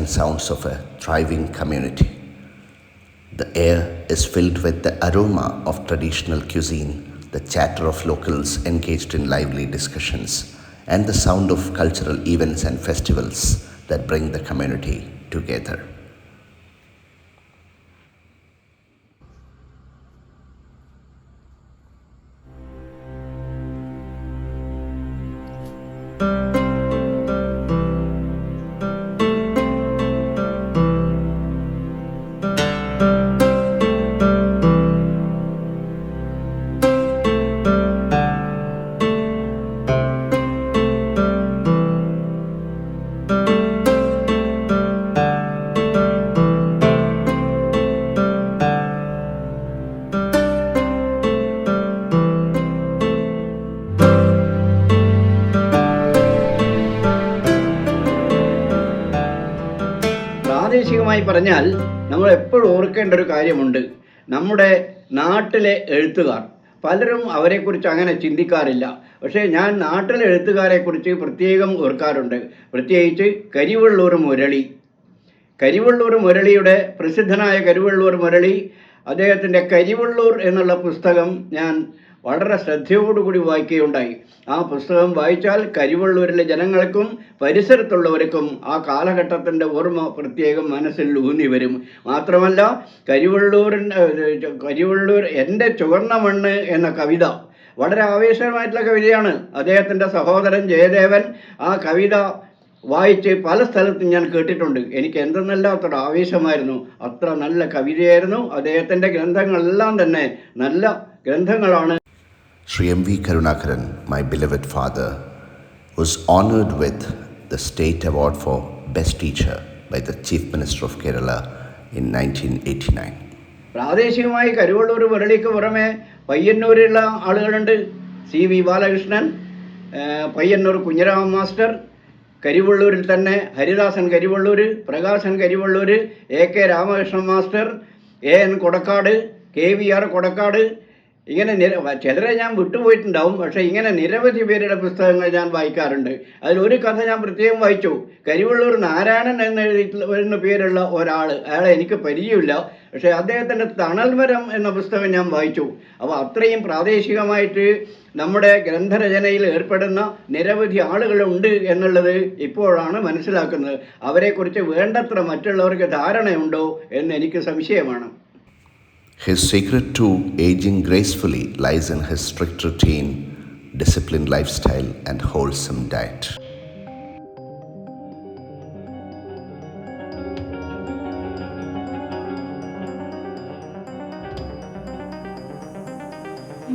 and sounds of a thriving community. The air is filled with the aroma of traditional cuisine, the chatter of locals engaged in lively discussions, and the sound of cultural events and festivals that bring the community together. പ്രാദേശികമായി പറഞ്ഞാൽ നമ്മൾ എപ്പോഴും ഓർക്കേണ്ട ഒരു കാര്യമുണ്ട്. നമ്മുടെ നാട്ടിലെ എഴുത്തുകാർ പലരും അവരെക്കുറിച്ച് അങ്ങനെ ചിന്തിക്കാറില്ല. പക്ഷേ ഞാൻ നാട്ടിലെ എഴുത്തുകാരെക്കുറിച്ച് പ്രത്യേകം ഓർക്കാറുണ്ട്. പ്രത്യേകിച്ച് കരിവെള്ളൂർ മുരളിയുടെ പ്രസിദ്ധനായ കരിവെള്ളൂർ മുരളി, അദ്ദേഹത്തിൻ്റെ കരിവെള്ളൂർ എന്നുള്ള പുസ്തകം ഞാൻ വളരെ ശ്രദ്ധയോടുകൂടി വായിക്കുകയുണ്ടായി. ആ പുസ്തകം വായിച്ചാൽ കരിവെള്ളൂരിലെ ജനങ്ങൾക്കും പരിസരത്തുള്ളവർക്കും ആ കാലഘട്ടത്തിൻ്റെ ഓർമ്മ പ്രത്യേകം മനസ്സിൽ ഊന്നി വരും. മാത്രമല്ല, കരിവെള്ളൂർ എൻ്റെ ചുവന്ന മണ്ണ് എന്ന കവിത വളരെ ആവേശമായിട്ടുള്ള കവിതയാണ്. അദ്ദേഹത്തിൻ്റെ സഹോദരൻ ജയദേവൻ ആ കവിത വായിച്ച് പല സ്ഥലത്തും ഞാൻ കേട്ടിട്ടുണ്ട്. എനിക്ക് എന്തെന്നല്ലാത്തൊരു ആവേശമായിരുന്നു. അത്ര നല്ല കവിതയായിരുന്നു. അദ്ദേഹത്തിൻ്റെ ഗ്രന്ഥങ്ങളെല്ലാം തന്നെ നല്ല ഗ്രന്ഥങ്ങളാണ്. Sri M.V. Karunakaran, my beloved father, was honored with the State Award for Best Teacher by the Chief Minister of Kerala in 1989. പ്രാദേശികമായി കരിവെള്ളൂർ മുരളിക്ക് പുറമെ പയ്യന്നൂരിലുള്ള ആളുകളുണ്ട്. CV ബാലകൃഷ്ണൻ, പയ്യന്നൂർ കുഞ്ഞിരാമ മാസ്റ്റർ, കരിവെള്ളൂരിൽ തന്നെ Haridasan Karivellur, Prakashan Karivellur, AK Ramakrishnan master, AN Kodakkad, KVR Kodakkad, ഇങ്ങനെ ചിലരെ ഞാൻ വിട്ടുപോയിട്ടുണ്ടാവും. പക്ഷേ ഇങ്ങനെ നിരവധി പേരുടെ പുസ്തകങ്ങൾ ഞാൻ വായിക്കാറുണ്ട്. അതിലൊരു കഥ ഞാൻ പ്രത്യേകം വായിച്ചു. കരിവെള്ളൂർ നാരായണൻ എന്ന പേരുള്ള ഒരാൾ, അയാളെ എനിക്ക് പരിചയമില്ല. പക്ഷേ അദ്ദേഹത്തിൻ്റെ തണൽമരം എന്ന പുസ്തകം ഞാൻ വായിച്ചു. അപ്പോൾ അത്രയും പ്രാദേശികമായിട്ട് നമ്മുടെ ഗ്രന്ഥരചനയിൽ ഏർപ്പെടുന്ന നിരവധി ആളുകളുണ്ട് എന്നുള്ളത് ഇപ്പോഴാണ് മനസ്സിലാക്കുന്നത്. അവരെക്കുറിച്ച് വേണ്ടത്ര മറ്റുള്ളവർക്ക് ധാരണയുണ്ടോ എന്ന് എനിക്ക് സംശയമാണ്. His secret to aging gracefully lies in his strict routine, disciplined lifestyle, and wholesome diet.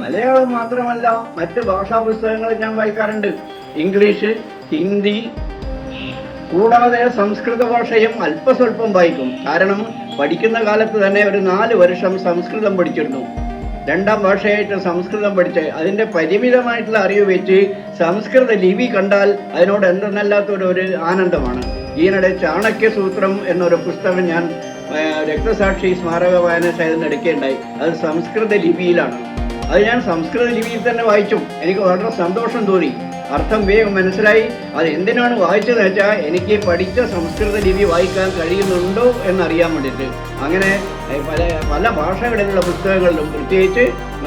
Malayalam മാത്രമല്ല, മറ്റ് ഭാഷാ പുസ്തകങ്ങൾ ഞാൻ വായിക്കാറുണ്ട്. ഇംഗ്ലീഷ്, ഹിന്ദി, കൂടാതെ സംസ്കൃത ഭാഷയും അല്പസ്വല്പം വായിക്കും. കാരണം പഠിക്കുന്ന കാലത്ത് തന്നെ ഒരു 4 വർഷം സംസ്കൃതം പഠിച്ചിരുന്നു. 2ാം ഭാഷയായിട്ട് സംസ്കൃതം പഠിച്ച് അതിൻ്റെ പരിമിതമായിട്ടുള്ള അറിവ് വെച്ച് സംസ്കൃത ലിപി കണ്ടാൽ അതിനോട് എന്തെന്നല്ലാത്തൊരു ആനന്ദമാണ്. ഈയിടെ ചാണക്യസൂത്രം എന്നൊരു പുസ്തകം ഞാൻ രക്തസാക്ഷി സ്മാരക വായനശാലയിൽ എടുക്കുകയുണ്ടായി. അത് സംസ്കൃത ലിപിയിലാണ്. അത് ഞാൻ സംസ്കൃത ലിപിയിൽ തന്നെ വായിച്ചു. എനിക്ക് വളരെ സന്തോഷം തോന്നി. അർത്ഥം വേഗം മനസ്സിലായി. അത് എന്തിനാണ് വായിച്ചതെന്ന് വെച്ചാൽ എനിക്ക് പഠിച്ച സംസ്കൃത ലിപി വായിക്കാൻ കഴിയുന്നുണ്ടോ എന്നറിയാൻ വേണ്ടിയിട്ട്. അങ്ങനെ പല ഭാഷകളിലുള്ള പുസ്തകങ്ങളിലും പ്രത്യേകിച്ച്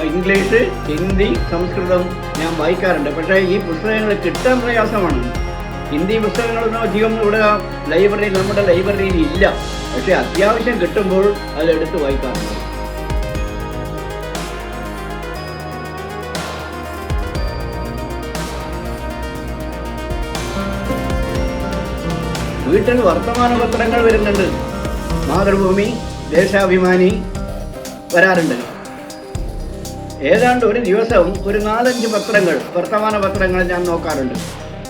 ഇംഗ്ലീഷ്, ഹിന്ദി, സംസ്കൃതം ഞാൻ വായിക്കാറുണ്ട്. പക്ഷേ ഈ പുസ്തകങ്ങൾ കിട്ടാൻ പ്രയാസമാണ്. ഹിന്ദി പുസ്തകങ്ങളൊന്നും അധികം ഇവിടെ നമ്മുടെ ലൈബ്രറിയിൽ ഇല്ല. പക്ഷേ അത്യാവശ്യം കിട്ടുമ്പോൾ അതെടുത്ത് വായിക്കാറുണ്ട്. വീട്ടിൽ വർത്തമാന പത്രങ്ങൾ വരുന്നുണ്ട്. മാതൃഭൂമി, ദേശാഭിമാനി വരാറുണ്ട്. ഏതാണ്ട് ഒരു ദിവസം ഒരു 4-5 പത്രങ്ങൾ, വർത്തമാന പത്രങ്ങൾ ഞാൻ നോക്കാറുണ്ട്.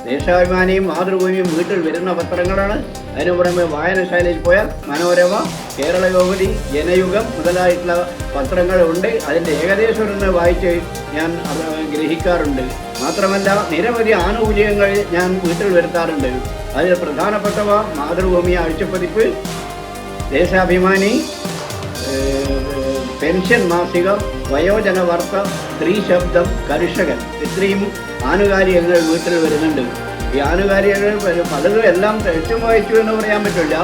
ദേശാഭിമാനിയും മാതൃഭൂമിയും വീട്ടിൽ വരുന്ന പത്രങ്ങളാണ്. അതിനു പുറമെ വായനശാലയിൽ പോയാൽ മനോരമ, കേരളകൗമുദി, ജനയുഗം മുതലായിട്ടുള്ള പത്രങ്ങളുണ്ട്. അതിൻ്റെ ഏകദേശം ഒന്ന് വായിച്ച് ഞാൻ ഗ്രഹിക്കാറുണ്ട്. മാത്രമല്ല നിരവധി ആനുകൂല്യങ്ങൾ ഞാൻ വീട്ടിൽ വരുത്താറുണ്ട്. അതിൽ പ്രധാനപ്പെട്ടവ മാതൃഭൂമി ആഴ്ചപ്പതിപ്പ്, ദേശാഭിമാനി, പെൻഷൻ മാസികം, വയോജന വാർത്ത, സ്ത്രീ ശബ്ദം, കർഷകൻ, ഇത്രയും ആനുകാലികങ്ങൾ വീട്ടിൽ വരുന്നുണ്ട്. ഈ ആനുകാലികകൾ പലതും എല്ലാം തെറ്റും വായിച്ചു എന്ന് പറയാൻ പറ്റില്ല.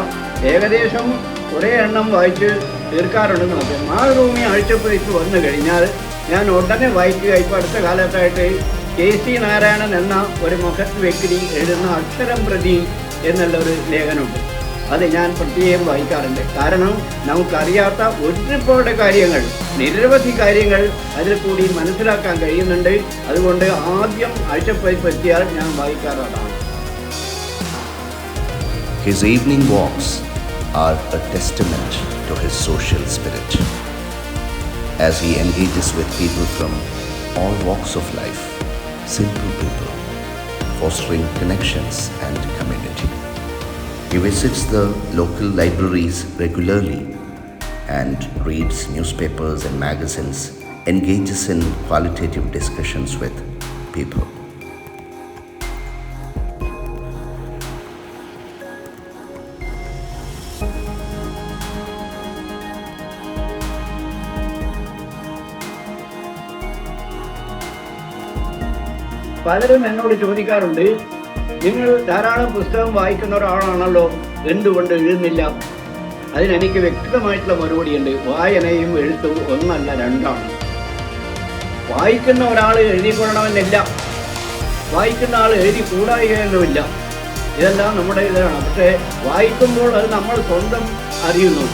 ഏകദേശം കുറേ എണ്ണം വായിച്ച് തീർക്കാറുണ്ട് നമുക്ക്. മാതൃഭൂമി ആഴ്ചപ്പതിപ്പ് വന്നു കഴിഞ്ഞാൽ ഞാൻ ഉടനെ വായിക്കുക. ഇപ്പോൾ അടുത്ത കാലത്തായിട്ട് KC നാരായണൻ എന്ന ഒരു മഹത് വ്യക്തി എഴുതുന്ന അക്ഷരം പ്രതി എന്നുള്ള ഒരു ലേഖനമുണ്ട്. അത് ഞാൻ പ്രത്യേകം വായിക്കാറുണ്ട്. കാരണം നമുക്കറിയാത്ത ഒരുപാട് കാര്യങ്ങൾ, നിരവധി കാര്യങ്ങൾ അതിൽ കൂടി മനസ്സിലാക്കാൻ കഴിയുന്നുണ്ട്. അതുകൊണ്ട് ആദ്യം ആഴ്ചപ്പതിപ്പ് എത്തിയാൽ ഞാൻ വായിക്കാറുള്ളതാണ്. His evening walks are a testament to his social spirit, as he engages with people from all walks of life, simple people, fostering connections and community. He visits the local libraries regularly and reads newspapers and magazines, engages in qualitative discussions with people. പലരും എന്നോട് ചോദിക്കാറുണ്ട്, നിങ്ങൾ ധാരാളം പുസ്തകം വായിക്കുന്ന ഒരാളാണല്ലോ, എന്തുകൊണ്ട് എഴുതുന്നില്ല? അതിനെനിക്ക് വ്യക്തമായിട്ടുള്ള മറുപടിയുണ്ട്. വായനയും എഴുത്തും ഒന്നല്ല, രണ്ടാണ്. വായിക്കുന്ന ഒരാൾ എഴുതിക്കൊള്ളണമെന്നില്ല, വായിക്കുന്ന ആൾ എഴുതി കൂടായികയൊന്നുമില്ല. ഇതെല്ലാം നമ്മുടെ ഇതാണ്. പക്ഷേ വായിക്കുമ്പോൾ അത് നമ്മൾ സ്വന്തം അറിയുന്നു,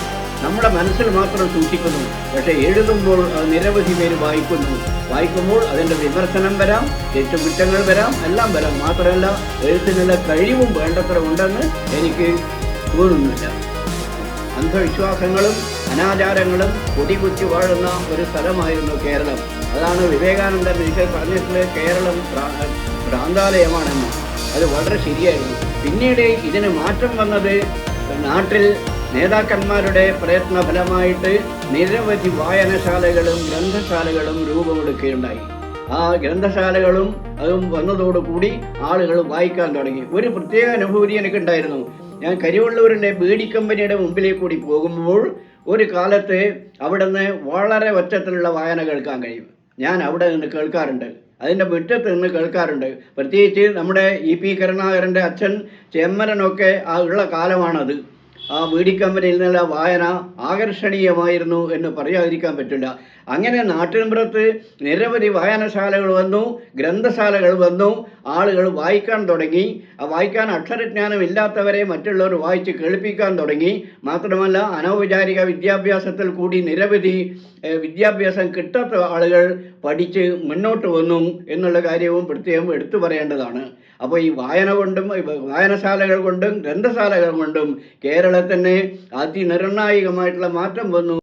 നമ്മുടെ മനസ്സിൽ മാത്രം സൂക്ഷിക്കുന്നു. പക്ഷേ എഴുതുമ്പോൾ അത് നിരവധി പേര് വായിക്കുമ്പോൾ അതിൻ്റെ വിമർശനം വരാം, തെറ്റുകുറ്റങ്ങൾ വരാം, എല്ലാം വരാം. മാത്രമല്ല എഴുത്തിനുള്ള കഴിവും വേണ്ടത്ര ഉണ്ടെന്ന് എനിക്ക് തോന്നുന്നില്ല. അന്ധവിശ്വാസങ്ങളും അനാചാരങ്ങളും കൊടികുത്തി വാഴുന്ന ഒരു സ്ഥലമായിരുന്നു കേരളം. അതാണ് വിവേകാനന്ദൻ ഒരിക്കൽ പറഞ്ഞിട്ടുള്ളത്, കേരളം ഭ്രാന്താലയമാണെന്ന്. അത് വളരെ ശരിയായിരുന്നു. പിന്നീട് ഇതിന് മാറ്റം വന്നത് നാട്ടിൽ നേതാക്കന്മാരുടെ പ്രയത്ന ഫലമായിട്ട് നിരവധി വായനശാലകളും ഗ്രന്ഥശാലകളും രൂപമെടുക്കുകയുണ്ടായി. ആ ഗ്രന്ഥശാലകളും അതും വന്നതോടുകൂടി ആളുകൾ വായിക്കാൻ തുടങ്ങി. ഒരു പ്രത്യേക അനുഭൂതി എനിക്കുണ്ടായിരുന്നു. ഞാൻ കരിവള്ളൂരിലെ ബീഡി കമ്പനിയുടെ മുമ്പിലേക്ക് കൂടി പോകുമ്പോൾ ഒരു കാലത്ത് അവിടെ നിന്ന് വളരെ ഒച്ചത്തിലുള്ള വായന കേൾക്കാൻ കഴിയും. ഞാൻ അവിടെ നിന്ന് കേൾക്കാറുണ്ട്, അതിൻ്റെ മുറ്റത്ത് നിന്ന് കേൾക്കാറുണ്ട്. പ്രത്യേകിച്ച് നമ്മുടെ EP കരുണാകരൻ്റെ അച്ഛൻ ചെമ്മരനൊക്കെ ഉള്ള കാലമാണത്. ആ ബീഡി കമ്പനിയിൽ നിന്നുള്ള വായന ആകർഷണീയമായിരുന്നു എന്ന് പറയാതിരിക്കാൻ പറ്റില്ല. അങ്ങനെ നാട്ടിൻപുറത്ത് നിരവധി വായനശാലകൾ വന്നു, ഗ്രന്ഥശാലകൾ വന്നു, ആളുകൾ വായിക്കാൻ തുടങ്ങി. വായിക്കാൻ അക്ഷരജ്ഞാനം ഇല്ലാത്തവരെ മറ്റുള്ളവർ വായിച്ച് കേൾപ്പിക്കാൻ തുടങ്ങി. മാത്രമല്ല അനൗപചാരിക വിദ്യാഭ്യാസത്തിൽ കൂടി നിരവധി വിദ്യാഭ്യാസം കിട്ടാത്ത ആളുകൾ പഠിച്ച് മുന്നോട്ട് വന്നു എന്നുള്ള കാര്യവും പ്രത്യേകം എടുത്തു പറയേണ്ടതാണ്. അപ്പോൾ ഈ വായന കൊണ്ടും വായനശാലകൾ കൊണ്ടും ഗ്രന്ഥശാലകൾ കൊണ്ടും കേരളത്തിന് അതിനിർണായകമായിട്ടുള്ള മാറ്റം വന്നു.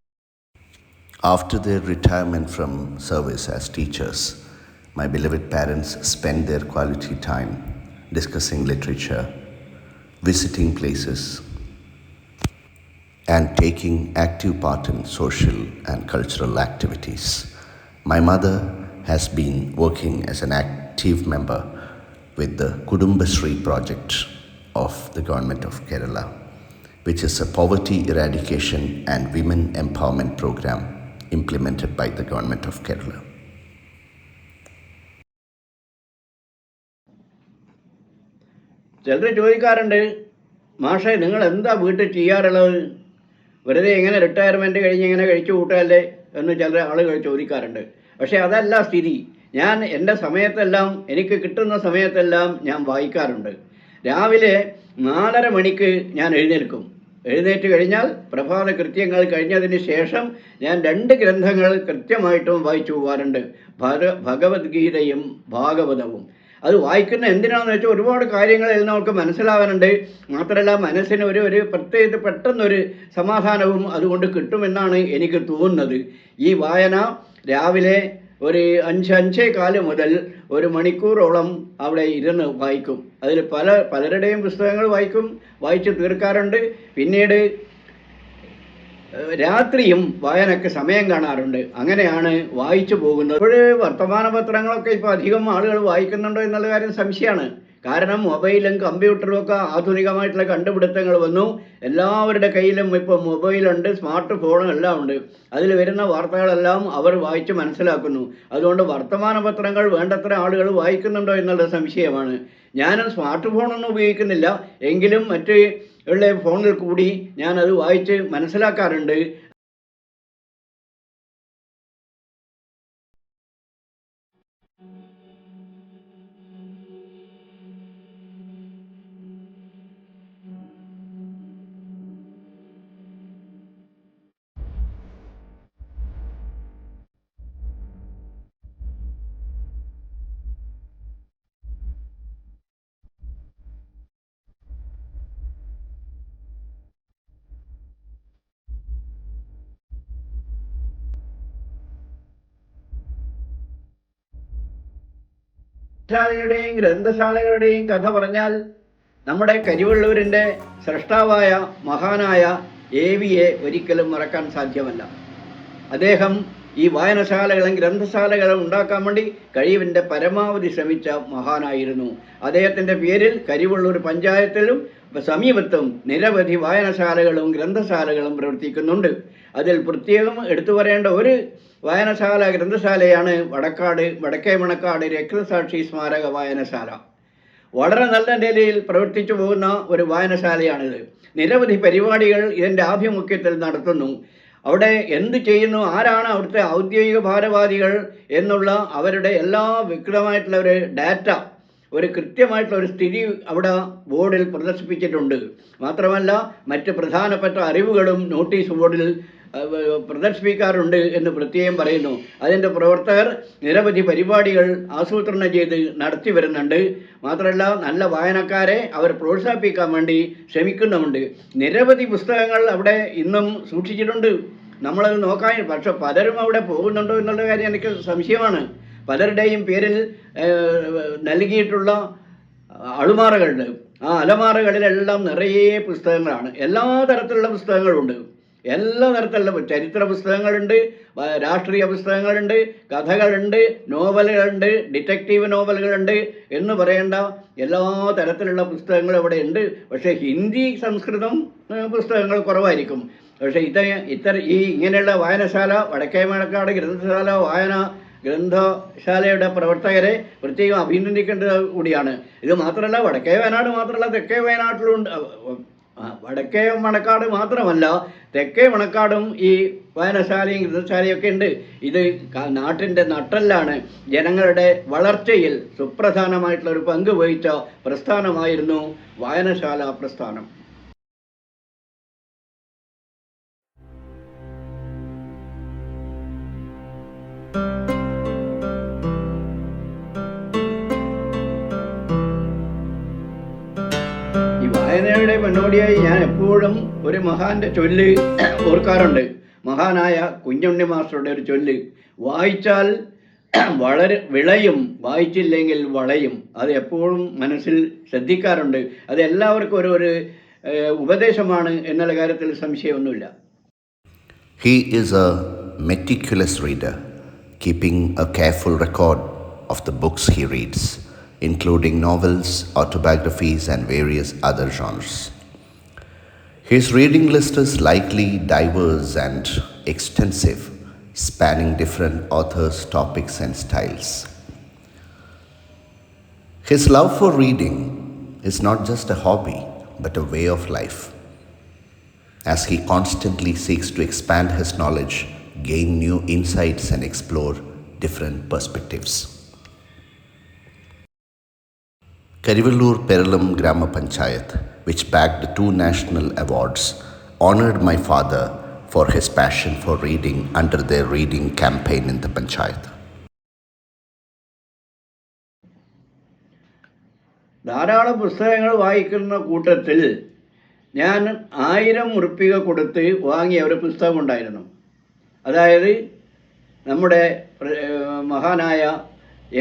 After their retirement from service as teachers, my beloved parents spent their quality time discussing literature, visiting places, and taking active part in social and cultural activities. My mother has been working as an active member with the Kudumbashree project of the Government of Kerala, which is a poverty eradication and women empowerment program implemented by the Government of Kerala. ചിലർ ചോദിക്കാറുണ്ട്, മാഷേ നിങ്ങൾ എന്താ വീട്ടിൽ ചെയ്യാറുള്ളത്? വെറുതെ എങ്ങനെ retirement കഴിഞ്ഞ് ഇങ്ങനെ കഴിച്ചു കൂട്ടല്ലേ എന്ന് ചില ആളുകൾ ചോദിക്കാറുണ്ട്. പക്ഷേ അതല്ല സ്ഥിതി. ഞാൻ എൻ്റെ സമയത്തെല്ലാം, എനിക്ക് കിട്ടുന്ന സമയത്തെല്ലാം ഞാൻ വായിക്കാറുണ്ട്. രാവിലെ 4:30 മണിക്ക് ഞാൻ എഴുന്നേറ്റ് കഴിഞ്ഞാൽ പ്രഭാത കൃത്യങ്ങൾ കഴിഞ്ഞതിന് ശേഷം ഞാൻ 2 ഗ്രന്ഥങ്ങൾ കൃത്യമായിട്ടും വായിച്ചു പോകാറുണ്ട്. ഭഗവത്ഗീതയും ഭാഗവതവും. അത് വായിക്കുന്ന എന്തിനാണെന്ന് വെച്ചാൽ ഒരുപാട് കാര്യങ്ങൾ ഇതിൽ നമുക്ക് മനസ്സിലാവാനുണ്ട്. മാത്രമല്ല മനസ്സിന് ഒരു പ്രത്യേകിച്ച് പെട്ടെന്നൊരു സമാധാനവും അതുകൊണ്ട് കിട്ടുമെന്നാണ് എനിക്ക് തോന്നുന്നത്. ഈ വായന രാവിലെ ഒരു 5-5:15 മുതൽ 1 മണിക്കൂറോളം അവിടെ ഇരുന്ന് വായിക്കും. അതിൽ പലരുടെയും പുസ്തകങ്ങൾ വായിച്ച് തീർക്കാറുണ്ട്. പിന്നീട് രാത്രിയും വായനയ്ക്ക് സമയം കാണാറുണ്ട്. അങ്ങനെയാണ് വായിച്ചു പോകുന്നത്. ഇപ്പോൾ വർത്തമാന പത്രങ്ങളൊക്കെ ഇപ്പോൾ അധികം ആളുകൾ വായിക്കുന്നുണ്ടോ എന്നുള്ള കാര്യം സംശയമാണ്. കാരണം മൊബൈലും കമ്പ്യൂട്ടറും ഒക്കെ ആധുനികമായിട്ടുള്ള കണ്ടുപിടുത്തങ്ങൾ വന്നു. എല്ലാവരുടെ കയ്യിലും ഇപ്പോൾ മൊബൈലുണ്ട്, സ്മാർട്ട് ഫോണും എല്ലാം ഉണ്ട്. അതിൽ വരുന്ന വാർത്തകളെല്ലാം അവർ വായിച്ച് മനസ്സിലാക്കുന്നു. അതുകൊണ്ട് വർത്തമാന പത്രങ്ങൾ വേണ്ടത്ര ആളുകൾ വായിക്കുന്നുണ്ടോ എന്നുള്ള സംശയമാണ്. ഞാനും സ്മാർട്ട് ഫോണൊന്നും ഉപയോഗിക്കുന്നില്ല, എങ്കിലും മറ്റ് ഉള്ള ഫോണിൽ കൂടി ഞാനത് വായിച്ച് മനസ്സിലാക്കാറുണ്ട്. ശാലയുടെയും ഗ്രന്ഥശാലകളുടെയും കഥ പറഞ്ഞാൽ നമ്മുടെ കരിവള്ളൂരിൻ്റെ സ്രഷ്ടാവായ മഹാനായ AVA ഒരിക്കലും മറക്കാൻ സാധ്യമല്ല. അദ്ദേഹം ഈ വായനശാലകളും ഗ്രന്ഥശാലകളും ഉണ്ടാക്കാൻ വേണ്ടി കഴിവിൻ്റെ പരമാവധി ശ്രമിച്ച മഹാനായിരുന്നു. അദ്ദേഹത്തിൻ്റെ പേരിൽ കരിവള്ളൂർ പഞ്ചായത്തിലും സമീപത്തും നിരവധി വായനശാലകളും ഗ്രന്ഥശാലകളും പ്രവർത്തിക്കുന്നുണ്ട്. അതിൽ പ്രത്യേകം എടുത്തു പറയേണ്ട ഒരു വായനശാല ഗ്രന്ഥശാലയാണ് വടക്കേ മണക്കാട് രക്തസാക്ഷി സ്മാരക വായനശാല. വളരെ നല്ല നിലയിൽ പ്രവർത്തിച്ചു പോകുന്ന ഒരു വായനശാലയാണിത്. നിരവധി പരിപാടികൾ ഇതിൻ്റെ ആഭിമുഖ്യത്തിൽ നടത്തുന്നു. അവിടെ എന്ത് ചെയ്യുന്നു, ആരാണ് അവിടുത്തെ ഔദ്യോഗിക ഭാരവാഹികൾ എന്നുള്ള അവരുടെ എല്ലാ വ്യക്തമായിട്ടുള്ള ഒരു ഡാറ്റ, ഒരു കൃത്യമായിട്ടുള്ള ഒരു സ്ഥിതി അവിടെ ബോർഡിൽ പ്രദർശിപ്പിച്ചിട്ടുണ്ട്. മാത്രമല്ല മറ്റ് പ്രധാനപ്പെട്ട അറിവുകളും നോട്ടീസ് ബോർഡിൽ പ്രദർശിപ്പിക്കാറുണ്ട് എന്ന് പ്രത്യേകം പറയുന്നു. അതിൻ്റെ പ്രവർത്തകർ നിരവധി പരിപാടികൾ ആസൂത്രണം ചെയ്ത് നടത്തി വരുന്നുണ്ട്. മാത്രമല്ല നല്ല വായനക്കാരെ അവർ പ്രോത്സാഹിപ്പിക്കാൻ വേണ്ടി ശ്രമിക്കുന്നുമുണ്ട്. നിരവധി പുസ്തകങ്ങൾ അവിടെ ഇന്നും സൂക്ഷിച്ചിട്ടുണ്ട്. നമ്മളത് നോക്കാൻ, പക്ഷെ പലരും അവിടെ പോകുന്നുണ്ടോ എന്നുള്ള കാര്യം എനിക്ക് സംശയമാണ്. പലരുടെയും പേരിൽ നൽകിയിട്ടുള്ള അളുമാറകളുണ്ട്. ആ അലമാറകളിലെല്ലാം നിറയെ പുസ്തകങ്ങളാണ്. എല്ലാ തരത്തിലുള്ള പുസ്തകങ്ങളുണ്ട്. എല്ലാ തരത്തിലുള്ള ചരിത്ര പുസ്തകങ്ങളുണ്ട്, രാഷ്ട്രീയ പുസ്തകങ്ങളുണ്ട്, കഥകളുണ്ട്, നോവലുകളുണ്ട്, ഡിറ്റക്റ്റീവ് നോവലുകളുണ്ട് എന്ന് പറയേണ്ട എല്ലാ തരത്തിലുള്ള പുസ്തകങ്ങളും അവിടെ ഉണ്ട്. പക്ഷേ ഹിന്ദി, സംസ്കൃതം പുസ്തകങ്ങൾ കുറവായിരിക്കും. പക്ഷേ ഇങ്ങനെയുള്ള വായനശാല, വടക്കേ മണക്കാട് ഗ്രന്ഥശാലയുടെ പ്രവർത്തകരെ പ്രത്യേകം അഭിനന്ദിക്കേണ്ടത് കൂടിയാണ്. ഇത് മാത്രമല്ല, വടക്കേ വയനാട് മാത്രമല്ല, തെക്കേ വയനാട്ടിലുണ്ട്. വടക്കേ മണക്കാട് മാത്രമല്ല, തെക്കേ മണക്കാടും ഈ വായനശാലയും ഗ്രന്ഥശാലയൊക്കെ ഉണ്ട്. ഇത് നാട്ടിൻ്റെ നട്ടെല്ലാണ്. ജനങ്ങളുടെ വളർച്ചയിൽ സുപ്രധാനമായിട്ടുള്ള ഒരു പങ്ക് വഹിച്ച പ്രസ്ഥാനമായിരുന്നു വായനശാല പ്രസ്ഥാനം. വായനയുടെ മുന്നോടിയായി ഞാൻ എപ്പോഴും ഒരു മഹാന്റെ ചൊല്ല് ഓർക്കാറുണ്ട്. മഹാനായ കുഞ്ഞുണ്ണി മാസ്റ്ററുടെ ഒരു ചൊല്ല്: വായിച്ചാൽ വിളയും, വായിച്ചില്ലെങ്കിൽ വളയും. അത് എപ്പോഴും മനസ്സിൽ ശ്രദ്ധിക്കാറുണ്ട്. അത് എല്ലാവർക്കും ഒരു ഉപദേശമാണ് എന്നുള്ള കാര്യത്തിൽ സംശയമൊന്നുമില്ല. He is a meticulous reader, keeping a careful record of the books he reads, including novels, autobiographies, and various other genres. His reading list is likely diverse and extensive, spanning different authors, topics, and styles. His love for reading is not just a hobby, but a way of life, as he constantly seeks to expand his knowledge, gain new insights, and explore different perspectives. Karivallur Peralam Grama Panchayat, which bagged 2 national awards, honored my father for his passion for reading under their reading campaign in the Panchayat. ധാരാളം പുസ്തകങ്ങൾ വായിക്കുന്ന കൂട്ടത്തിൽ ഞാൻ 1000 ഉറുപ്പിക കൊടുത്ത് വാങ്ങിയ ഒരു പുസ്തകമുണ്ടായിരുന്നു. അതായത് നമ്മുടെ മഹാനായ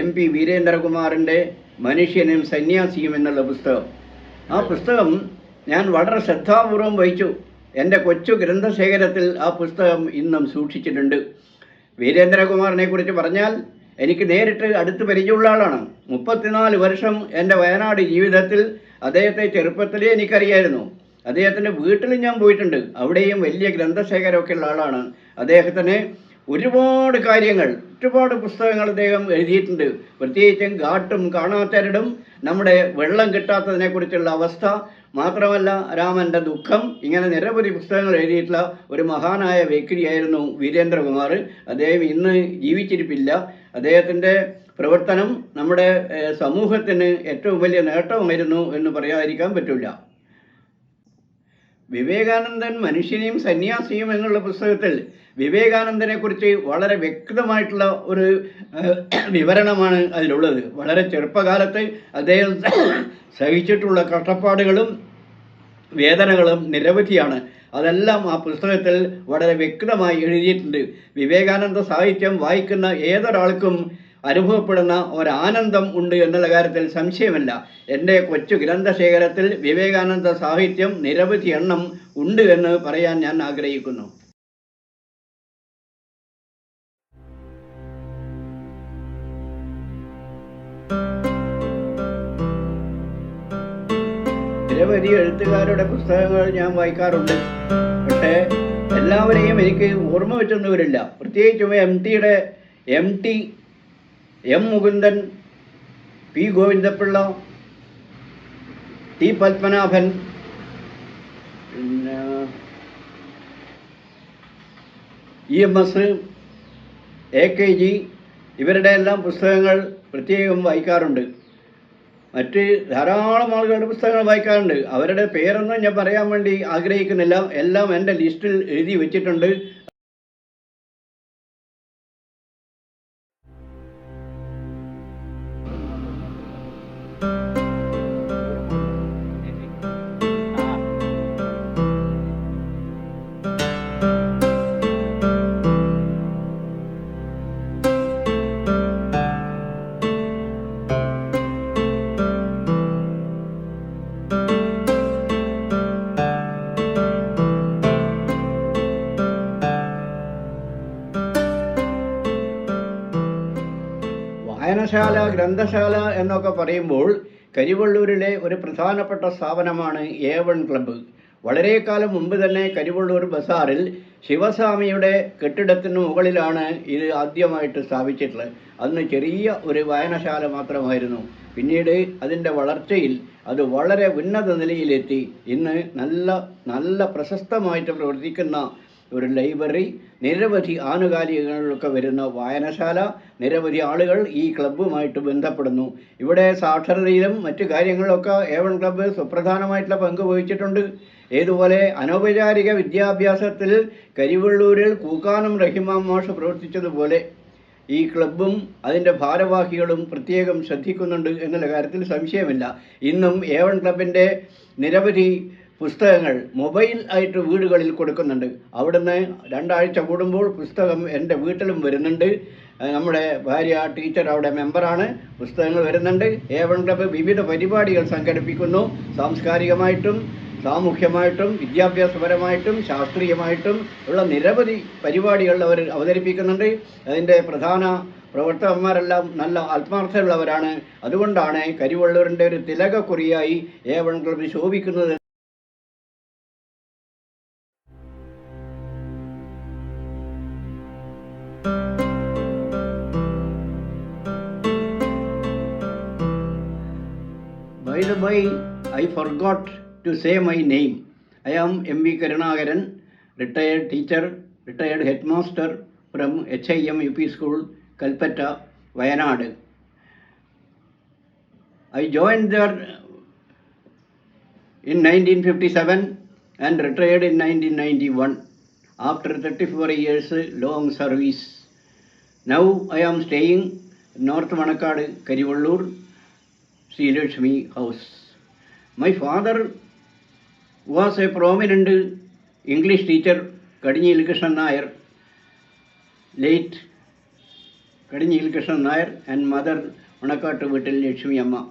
MP വീരേന്ദ്രകുമാറിൻ്റെ മനുഷ്യനും സന്യാസിയും എന്നുള്ള പുസ്തകം. ആ പുസ്തകം ഞാൻ വളരെ ശ്രദ്ധാപൂർവം വായിച്ചു. എൻ്റെ കൊച്ചു ഗ്രന്ഥശേഖരത്തിൽ ആ പുസ്തകം ഇന്നും സൂക്ഷിച്ചിട്ടുണ്ട്. വീരേന്ദ്രകുമാറിനെ കുറിച്ച് പറഞ്ഞാൽ എനിക്ക് നേരിട്ട് അടുത്ത് പരിചയമുള്ള ആളാണ്. 34 വർഷം എൻ്റെ വയനാട് ജീവിതത്തിൽ അദ്ദേഹത്തെ ചെറുപ്പത്തിലേ എനിക്കറിയായിരുന്നു. അദ്ദേഹത്തിൻ്റെ വീട്ടിൽ ഞാൻ പോയിട്ടുണ്ട്. അവിടെയും വലിയ ഗ്രന്ഥശേഖരമൊക്കെ ഉള്ള ആളാണ്. അദ്ദേഹത്തിന് ഒരുപാട് കാര്യങ്ങൾ, ഒരുപാട് പുസ്തകങ്ങൾ അദ്ദേഹം എഴുതിയിട്ടുണ്ട്. പ്രത്യേകിച്ചും കാട്ടും കാണാത്തരടും നമ്മുടെ വെള്ളം കിട്ടാത്തതിനെക്കുറിച്ചുള്ള അവസ്ഥ, മാത്രമല്ല രാമൻ്റെ ദുഃഖം, ഇങ്ങനെ നിരവധി പുസ്തകങ്ങൾ എഴുതിയിട്ടുള്ള ഒരു മഹാനായ വ്യക്തിയായിരുന്നു വീരേന്ദ്രകുമാർ. അദ്ദേഹം ഇന്ന് ജീവിച്ചിരിപ്പില്ല. അദ്ദേഹത്തിൻ്റെ പ്രവർത്തനം നമ്മുടെ സമൂഹത്തിന് ഏറ്റവും വലിയ നേട്ടമായിരുന്നു എന്ന് പറയാതിരിക്കാൻ പറ്റില്ല. വിവേകാനന്ദൻ മനുഷ്യനെയും സന്യാസിയും എന്നുള്ള പുസ്തകത്തിൽ വിവേകാനന്ദനെക്കുറിച്ച് വളരെ വ്യക്തമായിട്ടുള്ള ഒരു വിവരണമാണ് അതിലുള്ളത്. വളരെ ചെറുപ്പകാലത്ത് അദ്ദേഹം സഹിച്ചിട്ടുള്ള കഷ്ടപ്പാടുകളും വേദനകളും നിരവധിയാണ്. അതെല്ലാം ആ പുസ്തകത്തിൽ വളരെ വ്യക്തമായി എഴുതിയിട്ടുണ്ട്. വിവേകാനന്ദ സാഹിത്യം വായിക്കുന്ന ഏതൊരാൾക്കും അനുഭവപ്പെടുന്ന ഒരാനന്ദം ഉണ്ട് എന്നുള്ള കാര്യത്തിൽ സംശയമില്ല. എൻ്റെ കൊച്ചു ഗ്രന്ഥശേഖരത്തിൽ വിവേകാനന്ദ സാഹിത്യം നിരവധി എണ്ണം ഉണ്ട് എന്ന് പറയാൻ ഞാൻ ആഗ്രഹിക്കുന്നു. നിരവധി എഴുത്തുകാരുടെ പുസ്തകങ്ങൾ ഞാൻ വായിക്കാറുണ്ട്. പക്ഷേ എല്ലാവരെയും എനിക്ക് ഓർമ്മ വെച്ചൊന്നും വരില്ല. പ്രത്യേകിച്ചും M Mukundan, P Govinda Pillai, T Padmanabhan, പിന്നെ EMS, AKG, ഇവരുടെ എല്ലാം പുസ്തകങ്ങൾ പ്രത്യേകം വായിക്കാറുണ്ട്. മറ്റ് ധാരാളം ആളുകളുടെ പുസ്തകങ്ങൾ വായിക്കാറുണ്ട്. അവരുടെ പേരൊന്നും ഞാൻ പറയാൻ വേണ്ടി ആഗ്രഹിക്കുന്നില്ല. എല്ലാം എൻ്റെ ലിസ്റ്റിൽ എഴുതി വെച്ചിട്ടുണ്ട്. വായനശാല, ഗ്രന്ഥശാല എന്നൊക്കെ പറയുമ്പോൾ കരിവള്ളൂരിലെ ഒരു പ്രധാനപ്പെട്ട സ്ഥാപനമാണ് A1 ക്ലബ്ബ്. വളരെ കാലം മുമ്പ് തന്നെ കരിവള്ളൂർ ബസാറിൽ ശിവസ്വാമിയുടെ കെട്ടിടത്തിന് മുകളിലാണ് ഇത് ആദ്യമായിട്ട് സ്ഥാപിച്ചിട്ടുള്ളത്. അന്ന് ചെറിയ ഒരു വായനശാല മാത്രമായിരുന്നു. പിന്നീട് അതിൻ്റെ വളർച്ചയിൽ അത് വളരെ ഉന്നത നിലയിലെത്തി. ഇന്ന് നല്ല പ്രശസ്തമായിട്ട് പ്രവർത്തിക്കുന്ന ഒരു ലൈബ്രറി, നിരവധി ആനുകാലികങ്ങളിലൊക്കെ വരുന്ന വായനശാല, നിരവധി ആളുകൾ ഈ ക്ലബ്ബുമായിട്ട് ബന്ധപ്പെടുന്നു. ഇവിടെ സാക്ഷരതയിലും മറ്റു കാര്യങ്ങളിലൊക്കെ A1 ക്ലബ്ബ് സുപ്രധാനമായിട്ടുള്ള പങ്ക് വഹിച്ചിട്ടുണ്ട്. ഏതുപോലെ അനൗപചാരിക വിദ്യാഭ്യാസത്തിൽ കരിവള്ളൂരിൽ കൂക്കാനം റഹിമാം മാഷ് പ്രവർത്തിച്ചതുപോലെ ഈ ക്ലബ്ബും അതിൻ്റെ ഭാരവാഹികളും പ്രത്യേകം ശ്രദ്ധിക്കുന്നുണ്ട് എന്നുള്ള കാര്യത്തിൽ സംശയമില്ല. ഇന്നും A1 ക്ലബിൻ്റെ നിരവധി പുസ്തകങ്ങൾ മൊബൈൽ ആയിട്ട് വീടുകളിൽ കൊടുക്കുന്നുണ്ട്. അവിടുന്ന് 2 ആഴ്ച കൂടുമ്പോൾ പുസ്തകം എൻ്റെ വീട്ടിലും വരുന്നുണ്ട്. നമ്മുടെ ഭാര്യ ടീച്ചർ അവിടെ മെമ്പറാണ്. പുസ്തകങ്ങൾ വരുന്നുണ്ട്. A1 ക്ലബ്ബ് വിവിധ പരിപാടികൾ സംഘടിപ്പിക്കുന്നു. സാംസ്കാരികമായിട്ടും സാമൂഹ്യമായിട്ടും വിദ്യാഭ്യാസപരമായിട്ടും ശാസ്ത്രീയമായിട്ടും ഉള്ള നിരവധി പരിപാടികൾ അവർ അവതരിപ്പിക്കുന്നുണ്ട്. അതിൻ്റെ പ്രധാന പ്രവർത്തകന്മാരെല്ലാം നല്ല ആത്മാർത്ഥമുള്ളവരാണ്. അതുകൊണ്ടാണ് കരിവള്ളൂരിൻ്റെ ഒരു തിലകക്കുറിയായി A1 ക്ലബ്ബ് ശോഭിക്കുന്നത്. By the way, I forgot to say my name. I am M.V. Karunakaran, retired teacher, retired headmaster from HIM UP School, Kalpetta, Wayanad. I joined there in 1957 and retired in 1991 after 34 years long service. Now I am staying in North Manakad, Karivallur, Sri Lakshmi House. My father was a prominent English teacher, Kadinil Krishnan Nair, late Kadinil Krishnan Nair, and mother Manakad Vittal Lakshmi Amma.